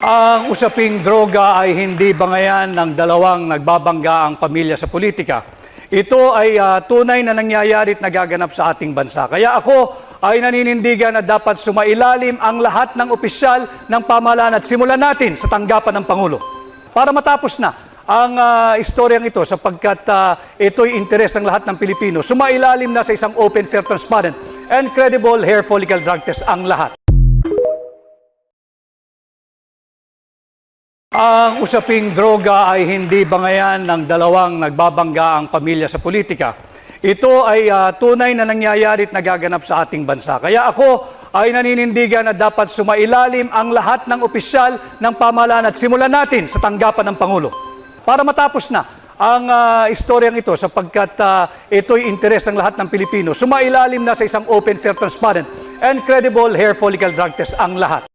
Ang usaping droga ay hindi bangayan ng dalawang nagbabangga ang pamilya sa politika. Ito ay tunay na nangyayari at nagaganap sa ating bansa. Kaya ako ay naninindigan na dapat sumailalim ang lahat ng opisyal ng pamahalaan at simulan natin sa tanggapan ng Pangulo. Para matapos na ang istoryang ito sapagkat ito'y interes ng lahat ng Pilipino. Sumailalim na sa isang open, fair, transparent, and credible hair follicle drug test ang lahat. Ang usaping droga ay hindi bangayan ng dalawang nagbabangga ang pamilya sa politika. Ito ay tunay na nangyayari at nagaganap sa ating bansa. Kaya ako ay naninindigan na dapat sumailalim ang lahat ng opisyal ng pamahalaan at simulan natin sa tanggapan ng Pangulo. Para matapos na ang istoryang ito sapagkat ito'y interes ng lahat ng Pilipino. Sumailalim na sa isang open, fair, transparent, and credible hair follicle drug test ang lahat.